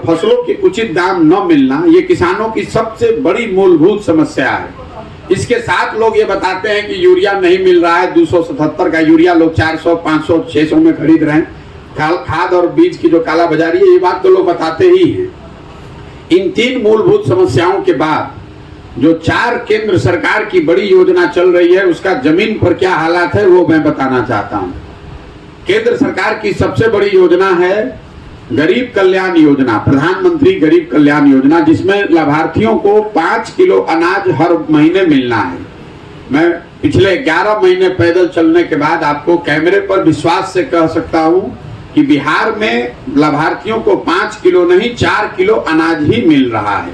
फसलों के उचित दाम न मिलना ये किसानों की सबसे बड़ी मूलभूत समस्या है। इसके साथ लोग ये बताते हैं कि यूरिया नहीं मिल रहा है, 277 का यूरिया लोग 400, 500, 600 में खरीद रहे हैं। खाद और बीज की जो काला बाजारी है, ये बात तो लोग बताते ही हैं। इन 3 मूलभूत समस्याओं के बाद जो 4 केंद्र सरकार की बड़ी योजना चल रही है, उसका जमीन पर क्या हालात है वो मैं बताना चाहता हूं। केंद्र सरकार की सबसे बड़ी योजना है गरीब कल्याण योजना, प्रधानमंत्री गरीब कल्याण योजना, जिसमें लाभार्थियों को 5 किलो अनाज हर महीने मिलना है। मैं पिछले 11 महीने पैदल चलने के बाद आपको कैमरे पर विश्वास से कह सकता हूं कि बिहार में लाभार्थियों को 5 किलो नहीं 4 किलो अनाज ही मिल रहा है।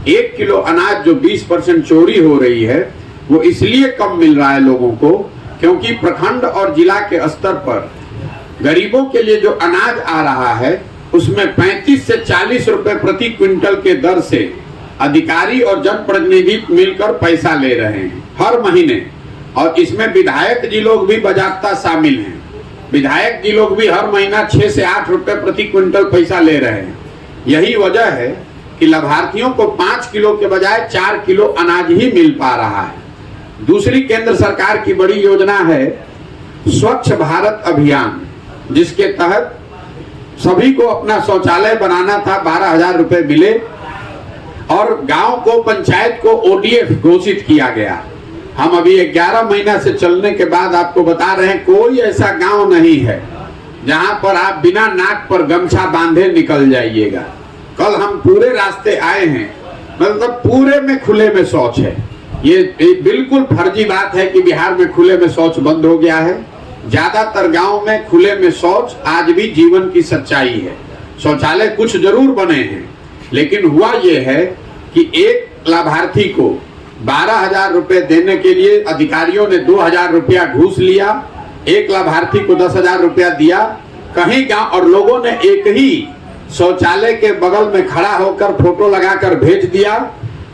1 किलो अनाज जो 20% चोरी हो रही है, वो इसलिए कम मिल रहा है लोगों को क्योंकि प्रखंड और जिला के स्तर पर गरीबों के लिए जो अनाज आ रहा है उसमें 35 से 40 रुपए प्रति क्विंटल के दर से अधिकारी और जनप्रतिनिधि मिलकर पैसा ले रहे हैं हर महीने। और इसमें विधायक जी लोग भी बाजाप्ता शामिल हैं। विधायक जी लोग भी हर महीना 6 से 8 रुपए प्रति क्विंटल पैसा ले रहे हैं। यही वजह है कि लाभार्थियों को 5 किलो के बजाय 4 किलो अनाज ही मिल पा रहा है। दूसरी केंद्र सरकार की बड़ी योजना है स्वच्छ भारत अभियान, जिसके तहत सभी को अपना शौचालय बनाना था, 12,000 रुपए मिले और गांव को, पंचायत को ODF घोषित किया गया। हम अभी 11 महीना से चलने के बाद आपको बता रहे हैं कोई ऐसा गांव नहीं है जहां पर आप बिना नाक पर गमछा बांधे निकल जाइएगा। कल हम पूरे रास्ते आए हैं, मतलब पूरे में खुले में शौच है। ये बिल्कुल फर्जी बात है कि बिहार में खुले में शौच बंद हो गया है। ज्यादातर गांव में खुले में शौच आज भी जीवन की सच्चाई है। शौचालय कुछ जरूर बने हैं, लेकिन हुआ ये है कि एक लाभार्थी को 12,000 रुपए देने के लिए अधिकारियों ने 2,000 रुपया घूस लिया, एक लाभार्थी को 10,000 रुपया दिया कहीं गांव, और लोगों ने एक ही शौचालय के बगल में खड़ा होकर फोटो लगाकर भेज दिया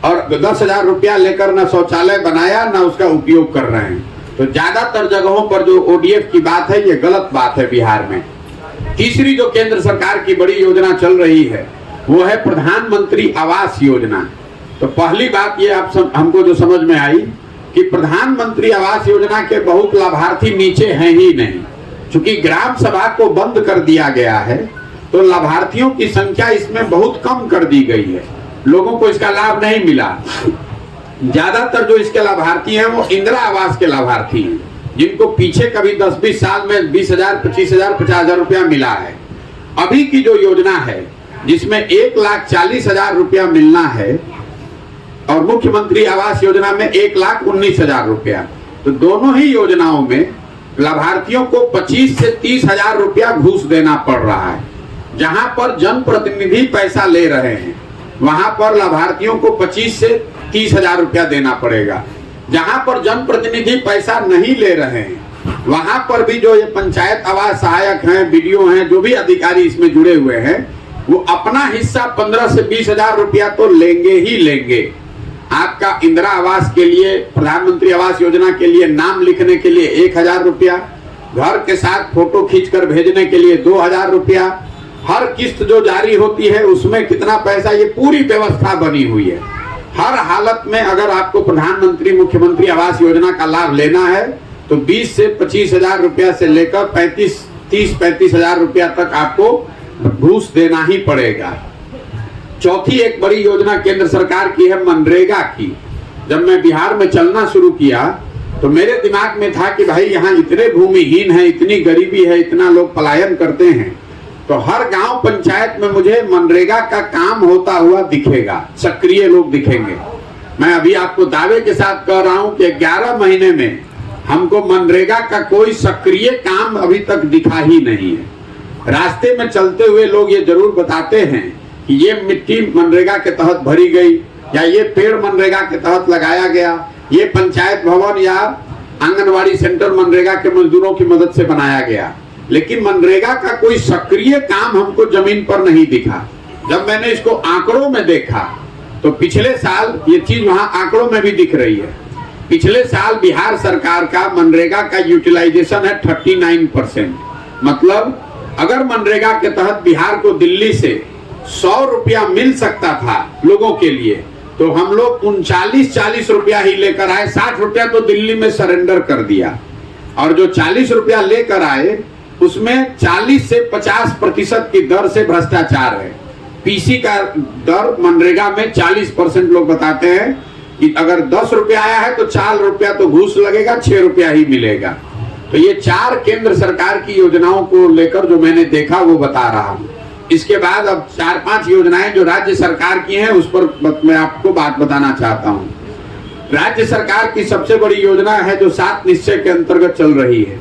और 10,000 रुपया लेकर न शौचालय बनाया न उसका उपयोग कर रहे हैं। तो ज्यादातर जगहों पर जो ODF की बात है, ये गलत बात है बिहार में। तीसरी जो केंद्र सरकार की बड़ी योजना चल रही है वो है प्रधानमंत्री आवास योजना। तो पहली बात ये हमको जो समझ में आई कि प्रधानमंत्री आवास योजना के बहुत लाभार्थी नीचे हैं ही नहीं। चूंकि ग्राम सभा को बंद कर दिया गया है तो लाभार्थियों की संख्या इसमें बहुत कम कर दी गई है, लोगों को इसका लाभ नहीं मिला। ज्यादातर जो इसके लाभार्थी हैं वो इंदिरा आवास के लाभार्थी हैं, जिनको पीछे कभी 10-20 साल में 20,000, 25,000, 50,000 रुपया मिला है। अभी की जो योजना है जिसमें 1,40,000 रुपया मिलना है और मुख्यमंत्री आवास योजना में 1,19,000 रुपया, तो दोनों ही योजनाओं में लाभार्थियों को 25 से 30,000 रुपया घूस देना पड़ रहा है। जहां पर जनप्रतिनिधि पैसा ले रहे हैं वहां पर लाभार्थियों को 25 से 30,000 रुपया देना पड़ेगा। जहां पर जनप्रतिनिधि पैसा नहीं ले रहे हैं वहां पर भी जो ये पंचायत आवास सहायक हैं, BDO हैं, जो भी अधिकारी इसमें जुड़े हुए हैं, वो अपना हिस्सा 15 से 20,000 रुपया तो लेंगे ही लेंगे। आपका इंदिरा आवास के लिए, प्रधानमंत्री आवास योजना के लिए नाम लिखने के लिए 1,000 रुपया, घर के साथ फोटो खींचकर भेजने के लिए 2,000 रुपया, हर किस्त जो जारी होती है उसमें कितना पैसा, ये पूरी व्यवस्था बनी हुई है। हर हालत में अगर आपको प्रधानमंत्री मुख्यमंत्री आवास योजना का लाभ लेना है तो 20 से 25,000 रुपया से लेकर 30-35,000 रुपया तक आपको घूस देना ही पड़ेगा। चौथी एक बड़ी योजना केंद्र सरकार की है मनरेगा की। जब मैं बिहार में चलना शुरू किया तो मेरे दिमाग में था कि भाई यहाँ इतने भूमिहीन है, इतनी गरीबी है, इतना लोग पलायन करते हैं, तो हर गांव पंचायत में मुझे मनरेगा का काम होता हुआ दिखेगा, सक्रिय लोग दिखेंगे। मैं अभी आपको दावे के साथ कह रहा हूं कि 11 महीने में हमको मनरेगा का कोई सक्रिय काम अभी तक दिखा ही नहीं है। रास्ते में चलते हुए लोग ये जरूर बताते हैं कि ये मिट्टी मनरेगा के तहत भरी गई, या ये पेड़ मनरेगा के तहत लगाया गया, ये पंचायत भवन या आंगनवाड़ी सेंटर मनरेगा के मजदूरों की मदद से बनाया गया, लेकिन मनरेगा का कोई सक्रिय काम हमको जमीन पर नहीं दिखा। जब मैंने इसको आंकड़ों में देखा तो पिछले साल ये चीज वहां आंकड़ों में भी दिख रही है। पिछले साल बिहार सरकार का मनरेगा का यूटिलाइजेशन है 39%। मतलब अगर मनरेगा के तहत बिहार को दिल्ली से 100 रुपया मिल सकता था लोगों के लिए, तो हम लोग 39-40 रुपया ही लेकर आए। 60 रुपया तो दिल्ली में सरेंडर कर दिया, और जो 40 रुपया लेकर आए उसमें 40 से 50% की दर से भ्रष्टाचार है। पीसी का दर मनरेगा में 40% लोग बताते हैं कि अगर 10 रुपया आया है तो 4 रुपया तो घूस लगेगा, 6 रुपया ही मिलेगा। तो ये 4 केंद्र सरकार की योजनाओं को लेकर जो मैंने देखा वो बता रहा हूँ। इसके बाद अब 4-5 योजनाएं जो राज्य सरकार की हैं उस पर मैं आपको बात बताना चाहता हूँ। राज्य सरकार की सबसे बड़ी योजना है जो 7 निश्चय के अंतर्गत चल रही है।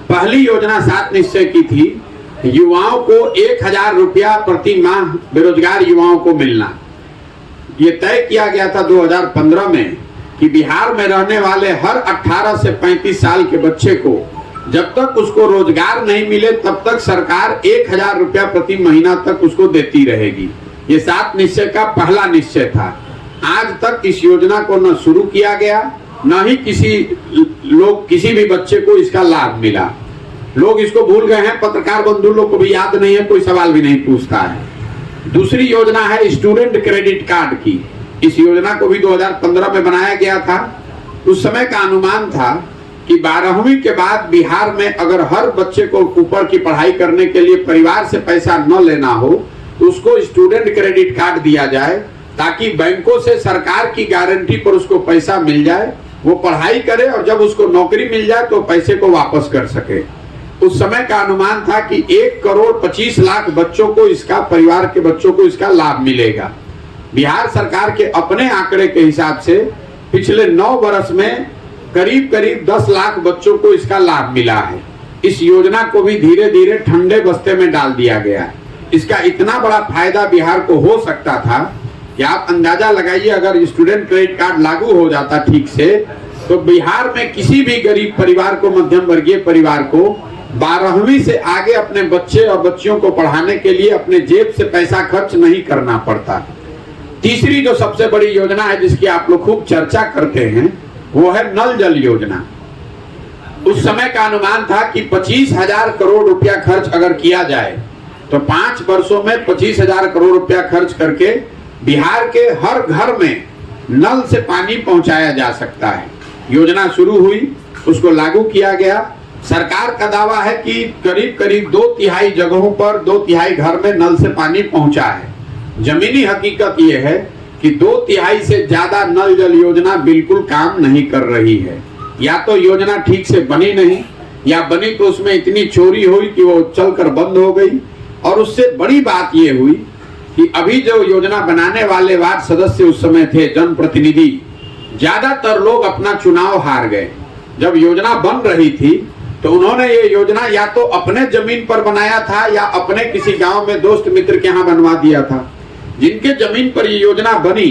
पहली योजना 7 निश्चय की थी, युवाओं को 1000 रुपया प्रति माह बेरोजगार युवाओं को मिलना। ये तय किया गया था 2015 में कि बिहार में रहने वाले हर 18 से 35 साल के बच्चे को जब तक उसको रोजगार नहीं मिले तब तक सरकार 1000 रुपया प्रति महीना तक उसको देती रहेगी। ये 7 निश्चय का पहला निश्चय था। आज तक इस योजना को न शुरू किया गया, न ही किसी भी बच्चे को इसका लाभ मिला। लोग इसको भूल गए हैं, पत्रकार बंधु लोग को भी याद नहीं है, कोई सवाल भी नहीं पूछता है। दूसरी योजना है स्टूडेंट क्रेडिट कार्ड की। इस योजना को भी 2015 में बनाया गया था। उस समय का अनुमान था कि 12वीं के बाद बिहार में अगर हर बच्चे को ऊपर की पढ़ाई करने के लिए परिवार से पैसा न लेना हो तो उसको स्टूडेंट क्रेडिट कार्ड दिया जाए, ताकि बैंकों से सरकार की गारंटी पर उसको पैसा मिल जाए, वो पढ़ाई करे और जब उसको नौकरी मिल जाए तो पैसे को वापस कर सके। उस समय का अनुमान था कि 1,25,00,000 बच्चों को इसका, परिवार के बच्चों को इसका लाभ मिलेगा। बिहार सरकार के अपने आंकड़े के हिसाब से पिछले 9 वर्ष में करीब 10 लाख बच्चों को इसका लाभ मिला है। इस योजना को भी धीरे धीरे ठंडे बस्ते में डाल दिया गया। इसका इतना बड़ा फायदा बिहार को हो सकता था कि आप अंदाजा लगाइए, अगर स्टूडेंट क्रेडिट कार्ड लागू हो जाता ठीक से तो बिहार में किसी भी गरीब परिवार को, मध्यम वर्गीय परिवार को 12वीं से आगे अपने बच्चे और बच्चियों को पढ़ाने के लिए अपने जेब से पैसा खर्च नहीं करना पड़ता। तीसरी जो सबसे बड़ी योजना है जिसकी आप लोग खूब चर्चा करते हैं वो है नल जल योजना। उस समय का अनुमान था कि 25,000 करोड़ रुपया खर्च अगर किया जाए तो 5 वर्षों में 25,000 करोड़ रुपया खर्च करके बिहार के हर घर में नल से पानी पहुंचाया जा सकता है। योजना शुरू हुई, उसको लागू किया गया। सरकार का दावा है कि करीब 2/3 जगहों पर 2/3 घर में नल से पानी पहुंचा है। जमीनी हकीकत यह है कि 2/3 से ज्यादा नल जल योजना बिल्कुल काम नहीं कर रही है। या तो योजना ठीक से बनी नहीं, या बनी तो उसमें इतनी चोरी हुई कि वो चलकर बंद हो गई। और उससे बड़ी बात ये हुई कि अभी जो योजना बनाने वाले वार्ड सदस्य उस समय थे, जनप्रतिनिधि, ज्यादातर लोग अपना चुनाव हार गए। जब योजना बन रही थी तो उन्होंने ये योजना या तो अपने जमीन पर बनाया था या अपने किसी गांव में दोस्त मित्र के यहाँ बनवा दिया था। जिनके जमीन पर ये योजना बनी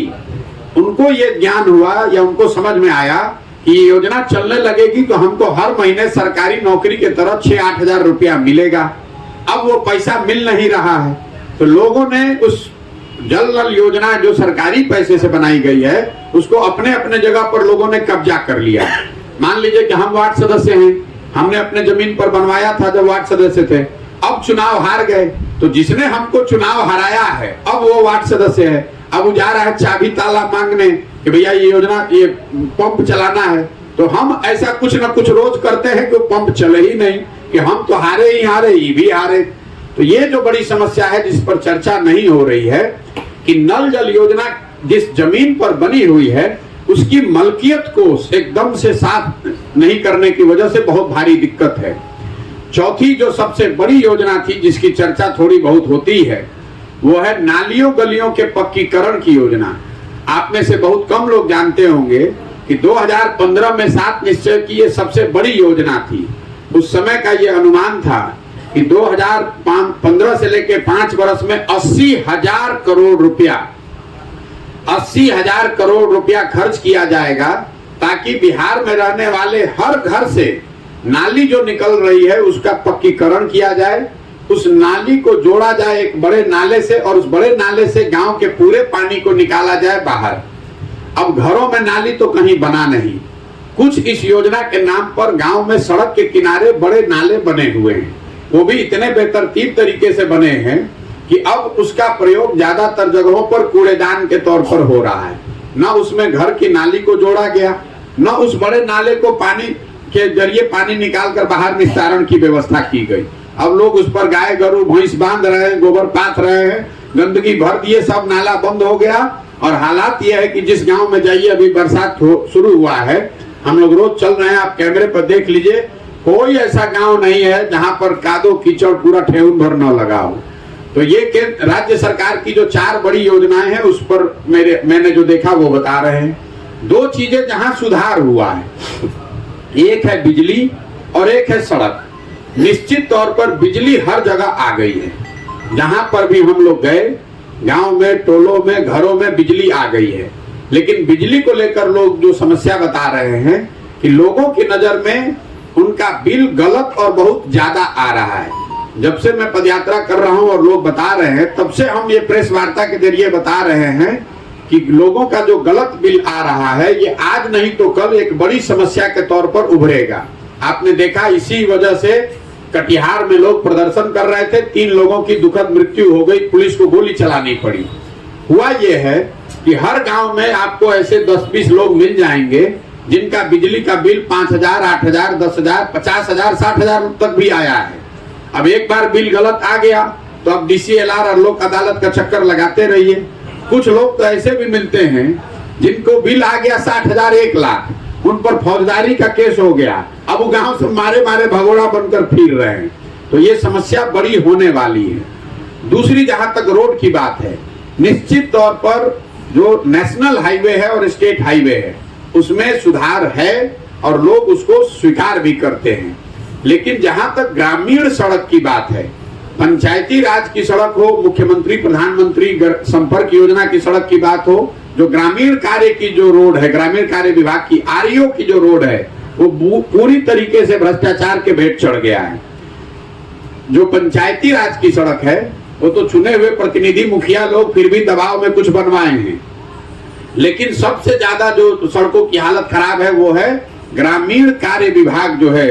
उनको ये ज्ञान हुआ या उनको समझ में आया कि ये योजना चलने लगेगी तो हमको हर महीने सरकारी नौकरी के तरह 6-8 हजार रुपया मिलेगा। अब वो पैसा मिल नहीं रहा है, तो लोगों ने उस जल नल योजना जो सरकारी पैसे से बनाई गई है उसको अपने अपने जगह पर लोगों ने कब्जा कर लिया। मान लीजिए कि हम वार्ड सदस्य हैं, हमने अपने जमीन पर बनवाया था जब वार्ड सदस्य थे, अब चुनाव हार गए तो जिसने हमको चुनाव हराया है अब वो वार्ड सदस्य है। अब वो जा रहा है चाबी ताला मांगने कि भैया ये योजना, ये पंप चलाना है। तो हम ऐसा कुछ ना कुछ रोज करते हैं कि पंप चले ही नहीं, कि हम तो हारे ही हारे, ये भी हारे। तो ये जो बड़ी समस्या है जिस पर चर्चा नहीं हो रही है कि नल जल योजना जिस जमीन पर बनी हुई है उसकी मलकियत को एकदम से साफ नहीं करने की वजह से बहुत भारी दिक्कत है। चौथी जो सबसे बड़ी योजना थी जिसकी चर्चा थोड़ी बहुत होती है वो है नालियों गलियों के पक्कीकरण की योजना। आप में से बहुत कम लोग जानते होंगे कि 2015 में 7 निश्चय की ये सबसे बड़ी योजना थी। उस समय का ये अनुमान था कि 2015 से लेकर 5 वर्ष में 80,000 करोड़ रुपया 80,000 करोड़ रुपया खर्च किया जाएगा ताकि बिहार में रहने वाले हर घर से नाली जो निकल रही है उसका पक्कीकरण किया जाए, उस नाली को जोड़ा जाए एक बड़े नाले से और उस बड़े नाले से गांव के पूरे पानी को निकाला जाए बाहर। अब घरों में नाली तो कहीं बना नहीं, कुछ इस योजना के नाम पर गांव में सड़क के किनारे बड़े नाले बने हुए हैं। वो भी इतने बेतरतीब तरीके से बने हैं कि अब उसका प्रयोग ज्यादातर जगहों पर कूड़ेदान के तौर पर हो रहा है। न उसमें घर की नाली को जोड़ा गया, न उस बड़े नाले को पानी के जरिए पानी निकालकर बाहर निस्तारण की व्यवस्था की गई। अब लोग उस पर गाय गरु भैंस बांध रहे हैं, गोबर पाथ रहे हैं, गंदगी भर दिए, सब नाला बंद हो गया। और हालात यह है कि जिस गांव में जाइए, अभी बरसात शुरू हुआ है, हम लोग रोज चल रहे हैं, आप कैमरे पर देख लीजिए, कोई ऐसा गांव नहीं है जहां पर कादो कीचड़ पूरा ठेहुन भर न लगा हो। तो ये राज्य सरकार की जो 4 बड़ी योजनाएं हैं उस पर मैंने जो देखा वो बता रहे हैं। 2 चीजें जहां सुधार हुआ है, एक है बिजली और एक है सड़क। निश्चित तौर पर बिजली हर जगह आ गई है, जहां पर भी हम लोग गए, गांव में, टोलों में, घरों में बिजली आ गई है। लेकिन बिजली को लेकर लोग जो समस्या बता रहे हैं कि लोगों की नजर में उनका बिल गलत और बहुत ज्यादा आ रहा है। जब से मैं पदयात्रा कर रहा हूं और लोग बता रहे हैं, तब से हम ये प्रेस वार्ता के जरिए बता रहे हैं कि लोगों का जो गलत बिल आ रहा है, ये आज नहीं तो कल एक बड़ी समस्या के तौर पर उभरेगा। आपने देखा, इसी वजह से कटिहार में लोग प्रदर्शन कर रहे थे, 3 लोगों की दुखद मृत्यु हो गई, पुलिस को गोली चलानी पड़ी। हुआ ये है कि हर गांव में आपको ऐसे 10-20 लोग मिल जाएंगे जिनका बिजली का बिल 5,000, 8,000, 10,000, 50,000, 60,000 तक भी आया है। अब एक बार बिल गलत आ गया तो अब DCLR और लोक अदालत का चक्कर लगाते रहिए। कुछ लोग तो ऐसे भी मिलते हैं जिनको बिल आ गया 60,000, 1 लाख, उन पर फौजदारी का केस हो गया, अब वो गांव से मारे मारे भगोड़ा बनकर फिर रहे हैं। तो ये समस्या बड़ी होने वाली है। दूसरी, जहां तक रोड की बात है, निश्चित तौर पर जो नेशनल हाईवे है और स्टेट हाईवे है उसमें सुधार है और लोग उसको स्वीकार भी करते हैं। लेकिन जहां तक ग्रामीण सड़क की बात है, पंचायती राज की सड़क हो, मुख्यमंत्री प्रधानमंत्री संपर्क योजना की सड़क की बात हो, जो ग्रामीण कार्य की जो रोड है, ग्रामीण कार्य विभाग की REO की जो रोड है, वो पूरी तरीके से भ्रष्टाचार के भेंट चढ़ गया है। जो पंचायती राज की सड़क है वो तो चुने हुए प्रतिनिधि मुखिया लोग फिर भी दबाव में कुछ बनवाए हैं, लेकिन सबसे ज्यादा जो सड़कों की हालत खराब है वो है ग्रामीण कार्य विभाग जो है,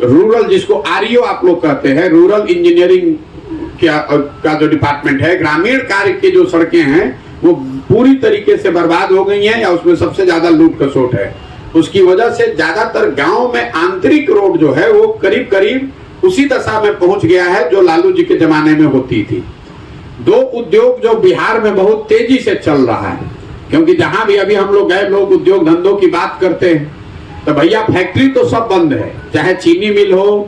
रूरल, जिसको REO आप लोग कहते हैं, रूरल इंजीनियरिंग का जो डिपार्टमेंट है, ग्रामीण कार्य की जो सड़कें हैं वो पूरी तरीके से बर्बाद हो गई हैं या उसमें सबसे ज्यादा लूट खसोट है। उसकी वजह से ज्यादातर गांव में आंतरिक रोड जो है वो करीब करीब उसी दशा में पहुंच गया है जो लालू जी के जमाने में होती थी। 2 उद्योग जो बिहार में बहुत तेजी से चल रहा है, क्योंकि जहां भी अभी हम लोग गए, लोग उद्योग धंधों की बात करते हैं, तो भैया फैक्ट्री तो सब बंद है, चाहे चीनी मिल हो,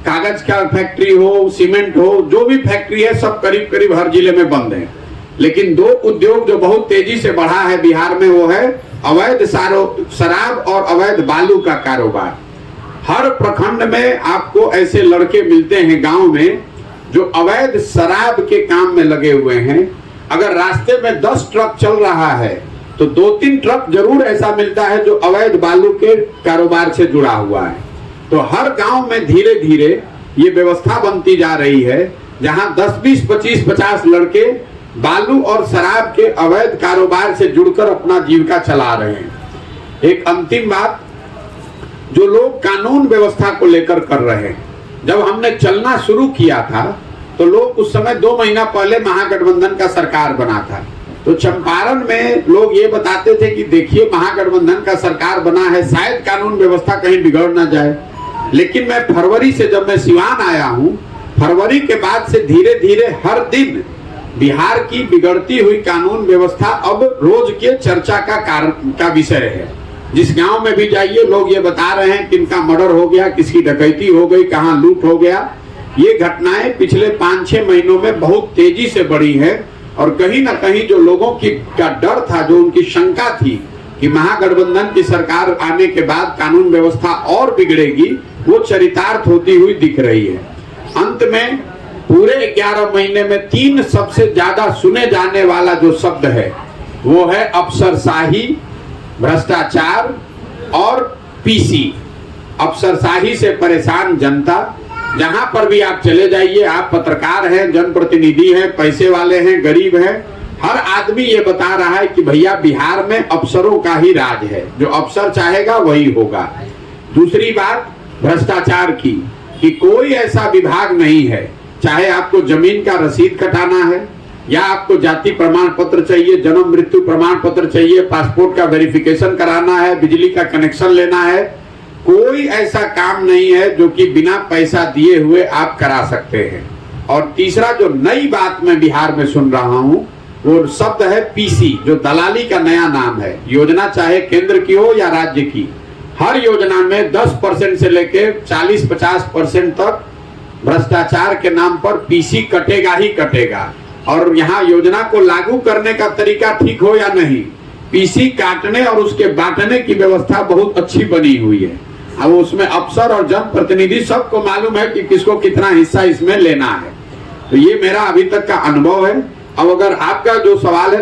कागज का फैक्ट्री हो, सीमेंट हो, जो भी फैक्ट्री है सब करीब करीब हर जिले में बंद है। लेकिन 2 उद्योग जो बहुत तेजी से बढ़ा है बिहार में वो है अवैध शराब और अवैध बालू का कारोबार। हर प्रखंड में आपको ऐसे लड़के मिलते हैं गांव में जो अवैध शराब के काम में लगे हुए हैं। अगर रास्ते में 10 ट्रक चल रहा है तो 2-3 ट्रक जरूर ऐसा मिलता है जो अवैध बालू के कारोबार से जुड़ा हुआ है। तो हर गांव में धीरे धीरे ये व्यवस्था बनती जा रही है जहां 10, 20, 25, 50 लड़के बालू और शराब के अवैध कारोबार से जुड़कर अपना जीविका चला रहे हैं। एक अंतिम बात, जो लोग कानून व्यवस्था को लेकर कर रहे हैं, जब हमने चलना शुरू किया था तो लोग उस समय 2 महीना पहले महागठबंधन का सरकार बना था, तो चंपारण में लोग ये बताते थे कि देखिए महागठबंधन का सरकार बना है, शायद कानून व्यवस्था कहीं बिगड़ ना जाए। लेकिन मैं फरवरी से, जब मैं सिवान आया हूँ, फरवरी के बाद से धीरे धीरे हर दिन बिहार की बिगड़ती हुई कानून व्यवस्था अब रोज के चर्चा का विषय है। जिस गांव में भी जाइए लोग ये बता रहे हैं कि इनका मर्डर हो गया, किसकी डकैती हो गई, कहां लूट हो गया। ये घटनाएं पिछले 5-6 महीनों में बहुत तेजी से बढ़ी है और कहीं ना कहीं जो लोगों का डर था, जो उनकी शंका थी कि महागठबंधन की सरकार आने के बाद कानून व्यवस्था और बिगड़ेगी, वो चरितार्थ होती हुई दिख रही है। अंत में पूरे 11 महीने में 3 सबसे ज्यादा सुने जाने वाला जो शब्द है वो है अफसरशाही, भ्रष्टाचार और PC। अफसरशाही से परेशान जनता, जहां पर भी आप चले जाइए, आप पत्रकार हैं, जनप्रतिनिधि हैं, पैसे वाले हैं, गरीब हैं, हर आदमी ये बता रहा है कि भैया बिहार में अफसरों का ही राज है, जो अफसर चाहेगा वही होगा। दूसरी बात भ्रष्टाचार की, कि कोई ऐसा विभाग नहीं है चाहे आपको जमीन का रसीद कटाना है, या आपको जाति प्रमाण पत्र चाहिए, जन्म मृत्यु प्रमाण पत्र चाहिए, पासपोर्ट का वेरिफिकेशन कराना है, बिजली का कनेक्शन लेना है, कोई ऐसा काम नहीं है जो कि बिना पैसा दिए हुए आप करा सकते हैं। और तीसरा जो नई बात मैं बिहार में सुन रहा हूं वो शब्द है पीसी, जो दलाली का नया नाम है। योजना चाहे केंद्र की हो या राज्य की, हर योजना में 10% से लेकर 40-50% तक भ्रष्टाचार के नाम पर पीसी कटेगा ही कटेगा। और यहाँ योजना को लागू करने का तरीका ठीक हो या नहीं, पीसी काटने और उसके बांटने की व्यवस्था बहुत अच्छी बनी हुई है। अब उसमें अफसर और जनप्रतिनिधि सबको मालूम है कि किसको कितना हिस्सा इसमें लेना है। तो ये मेरा अभी तक का अनुभव है। अब अगर आपका जो सवाल है